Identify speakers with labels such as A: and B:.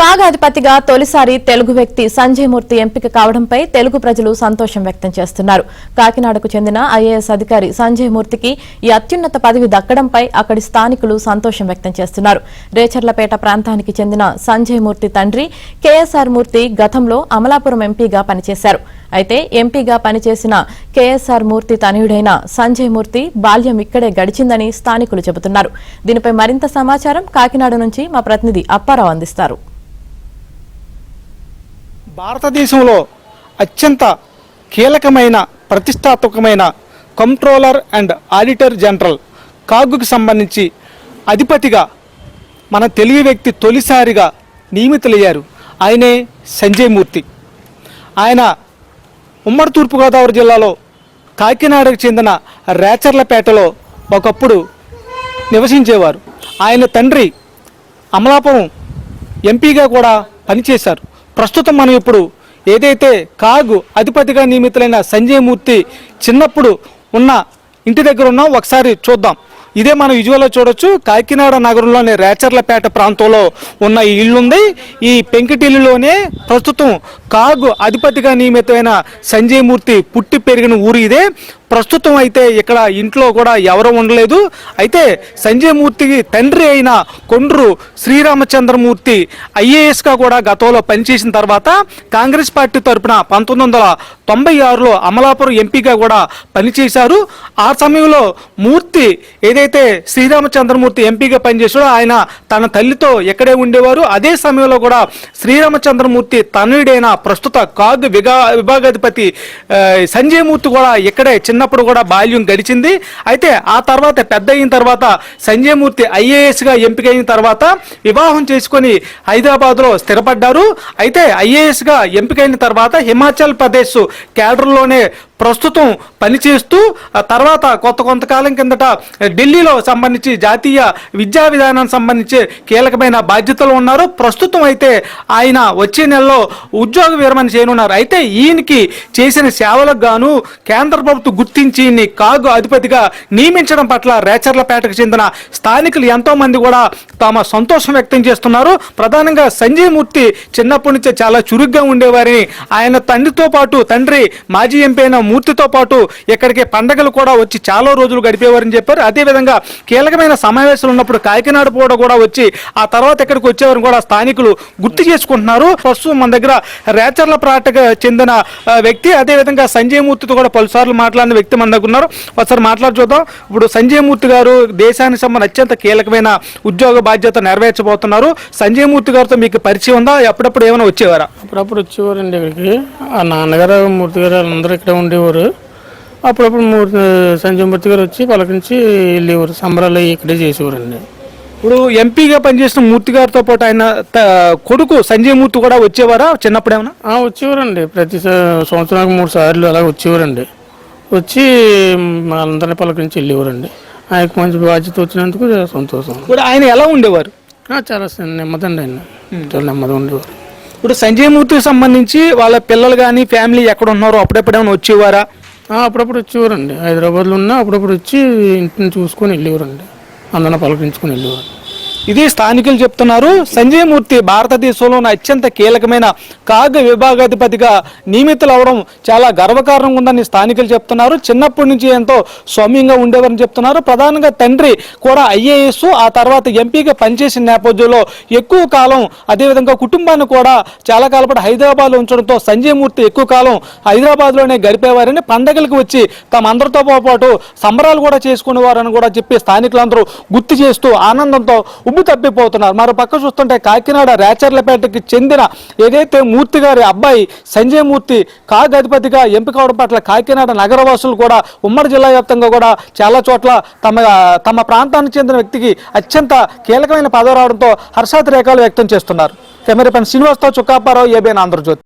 A: కాగాధిపతిగా తొలిసారి తెలుగు వ్యక్తి సంజయ్ మూర్తి ఎంపిక కావడంపై తెలుగు ప్రజలు సంతోషం వ్యక్తం చేస్తున్నారు. కాకినాడకు చెందిన ఐఏఎస్ అధికారి సంజయ్ మూర్తికి ఈ అత్యున్నత పదవి దక్కడంపై అక్కడి స్థానికులు సంతోషం వ్యక్తం చేస్తున్నారు. రేచర్లపేట ప్రాంతానికి చెందిన సంజయ్ మూర్తి తండ్రి కేఎస్ఆర్ మూర్తి గతంలో అమలాపురం ఎంపీగా పనిచేశారు. అయితే ఎంపీగా పనిచేసిన కేఎస్ఆర్ మూర్తి తనయుడైన సంజయ్ మూర్తి బాల్యం ఇక్కడే గడిచిందని స్థానికులు చెబుతున్నారు. దీనిపై మరింత సమాచారం కాకినాడ నుంచి మా ప్రతినిధి అప్పారావు అందిస్తారు.
B: భారతదేశంలో అత్యంత కీలకమైన ప్రతిష్టాత్మకమైన కంట్రోలర్ అండ్ ఆడిటర్ జనరల్ కాగుకు సంబంధించి అధిపతిగా మన తెలుగు వ్యక్తి తొలిసారిగా నియమితులయ్యారు. ఆయనే సంజయ్ మూర్తి. ఆయన ఉమ్మడి తూర్పుగోదావరి జిల్లాలో కాకినాడకు చెందిన రేచర్లపేటలో ఒకప్పుడు నివసించేవారు. ఆయన తండ్రి అమలాపురం ఎంపీగా కూడా పనిచేశారు. ప్రస్తుతం మనం ఇప్పుడు ఏదైతే కాగు అధిపతిగా నియమితులైన సంజయ్ మూర్తి చిన్నప్పుడు ఉన్న ఇంటి దగ్గర ఉన్నాం, ఒకసారి చూద్దాం. ఇదే మనం విజువల్లో చూడొచ్చు. కాకినాడ నగరంలోని రేచర్లపేట ప్రాంతంలో ఉన్న ఈ ఇల్లుంది. ఈ పెంకిటిల్లులోనే ప్రస్తుతం కాగు అధిపతిగా నియమితమైన సంజయ్ మూర్తి పుట్టి పెరిగిన ఊరు ఇదే. ప్రస్తుతం అయితే ఇక్కడ ఇంట్లో కూడా ఎవరు ఉండలేదు. అయితే సంజయ్ మూర్తికి తండ్రి అయిన కొండ్రు శ్రీరామచంద్రమూర్తి ఐఏఎస్గా కూడా గతంలో పనిచేసిన తర్వాత కాంగ్రెస్ పార్టీ తరఫున 1996లో అమలాపురం ఎంపీగా కూడా పనిచేశారు. ఆ సమయంలో మూర్తి ఏదైతే శ్రీరామచంద్రమూర్తి ఎంపీగా పనిచేశాడో ఆయన తన తల్లితో ఎక్కడే ఉండేవారు. అదే సమయంలో కూడా శ్రీరామచంద్రమూర్తి తనయుడైన ప్రస్తుత కాగు విభాగాధిపతి సంజయ్ మూర్తి కూడా ఇక్కడే చిన్నప్పుడు కూడా బాల్యం గడిచింది. అయితే ఆ తర్వాత పెద్ద అయిన తర్వాత సంజయ్ మూర్తి ఐఏఎస్గా ఎంపికైన తర్వాత వివాహం చేసుకొని హైదరాబాద్లో స్థిరపడ్డారు. అయితే ఐఏఎస్గా ఎంపికైన తర్వాత హిమాచల్ ప్రదేశ్ కేడర్లోనే ప్రస్తుతం పనిచేస్తూ తర్వాత కొంతకాలం కిందట ఢిల్లీలో సంబంధించి జాతీయ విద్యా విధానానికి సంబంధించి కీలకమైన బాధ్యతలు ఉన్నారు. ప్రస్తుతం అయితే ఆయన వచ్చే నెలలో ఉద్యోగ విరమణ చేయనున్నారు. అయితే ఈయనకి చేసిన సేవలకు గాను కేంద్ర ప్రభుత్వం గుర్తించి కాగు అధిపతిగా నియమించడం పట్ల రేచర్లపేటకు చెందిన స్థానికులు ఎంతో మంది కూడా తమ సంతోషం వ్యక్తం చేస్తున్నారు. ప్రధానంగా సంజయ్ మూర్తి చిన్నప్పటి నుంచే చాలా చురుగ్గా ఉండేవారని, ఆయన తండ్రి మాజీ ఎంపీ అయిన మూర్తితో పాటు ఇక్కడికి పండగలు కూడా వచ్చి చాలా రోజులు గడిపేవారని చెప్పారు. అదేవిధంగా కీలకమైన సమావేశాలు ఉన్నప్పుడు కాకినాడ కూడా వచ్చి ఆ తర్వాత ఇక్కడికి వచ్చేవారని కూడా స్థానికులు గుర్తు చేసుకుంటున్నారు. ప్రస్తుతం మన దగ్గర రేచర్లపేటకు చెందిన వ్యక్తి, అదేవిధంగా సంజయ్ మూర్తితో కూడా పలుసార్లు మాట్లాడిన వ్యక్తి మన దగ్గర ఉన్నారు. ఒకసారి మాట్లాడి చూద్దాం. ఇప్పుడు సంజయ్ మూర్తి గారు దేశానికి సంబంధించిన అత్యంత కీలకమైన ఉద్యోగ బాధ్యత నెరవేర్చబోతున్నారు. సంజయ్ మూర్తి గారితో మీకు పరిచయం ఉందా? ఎప్పుడప్పుడు ఏమైనా వచ్చేవారా?
C: అప్పుడప్పుడు వచ్చేవారండి ఇక్కడికి. ఆ నాన్నగారు మూర్తి గారు అందరూ ఇక్కడ ఉండేవారు. అప్పుడప్పుడు సంజయ్ మూర్తి గారు వచ్చి పలకరించి వెళ్ళేవారు. సంబరాలు ఇక్కడే చేసేవారండి.
B: ఇప్పుడు ఎంపీగా పనిచేసిన మూర్తి గారితో పాటు ఆయన కొడుకు సంజయ్ మూర్తి కూడా వచ్చేవారా చిన్నప్పుడు ఏమైనా?
C: వచ్చేవారండి. ప్రతి సంవత్సరానికి 3 సార్లు అలా వచ్చేవారండి. వచ్చి అందరినీ పలకరించి వెళ్ళేవారండి. ఆయనకు మంచి బాధ్యత వచ్చినందుకు సంతోషం.
B: ఇప్పుడు ఆయన ఎలా ఉండేవారు?
C: చాలా నెమ్మదండి. ఆయన చాలా నెమ్మది ఉండేవారు.
B: ఇప్పుడు సంజయ్ మూర్తికి సంబంధించి వాళ్ళ పిల్లలు కానీ ఫ్యామిలీ ఎక్కడ ఉన్నారో అప్పుడెప్పుడు ఏమైనా వచ్చేవారా?
C: అప్పుడప్పుడు వచ్చేవారండి. హైదరాబాద్లో ఉన్నా అప్పుడప్పుడు వచ్చి ఇంటిని చూసుకొని వెళ్ళేవారండి. అందరిని పలకరించుకొని వెళ్ళేవారు.
B: ఇది స్థానికులు చెప్తున్నారు. సంజయ్ మూర్తి భారతదేశంలోని అత్యంత కీలకమైన కాగు విభాగాధిపతిగా నియమితులు అవడం చాలా గర్వకారణంగా ఉందని స్థానికులు చెప్తున్నారు. చిన్నప్పటి నుంచి ఎంతో సౌమ్యంగా ఉండేవారని చెప్తున్నారు. ప్రధానంగా తండ్రి కూడా ఐఏఎస్, ఆ తర్వాత ఎంపీగా పనిచేసిన నేపథ్యంలో ఎక్కువ కాలం, అదేవిధంగా కుటుంబాన్ని కూడా చాలా కాలం పాటు హైదరాబాద్లో ఉంచడంతో సంజయ్ మూర్తి ఎక్కువ కాలం హైదరాబాద్లోనే గడిపేవారని, పండగలకు వచ్చి తమ అందరితో పాటు సంబరాలు కూడా చేసుకునేవారని కూడా చెప్పి స్థానికులందరూ గుర్తు చేస్తూ ఆనందంతో ఉబ్బు తప్పిపోతున్నారు. మరో పక్క చూస్తుంటే కాకినాడ రేచర్లపేటకి చెందిన ఏదైతే మూర్తి గారి అబ్బాయి సంజయ్ మూర్తి కాగు అధిపతిగా ఎంపిక అవడం పట్ల కాకినాడ నగరవాసులు కూడా ఉమ్మడి జిల్లా వ్యాప్తంగా కూడా చాలా చోట్ల తమ ప్రాంతానికి చెందిన వ్యక్తికి అత్యంత కీలకమైన పదవి రావడంతో హర్షాతిరేకాలు వ్యక్తం చేస్తున్నారు. కెమెరా పర్సన్ శ్రీనివాస్తో చుక్కాపారావు, ఏబిఎన్ ఆంధ్రజ్యోతి.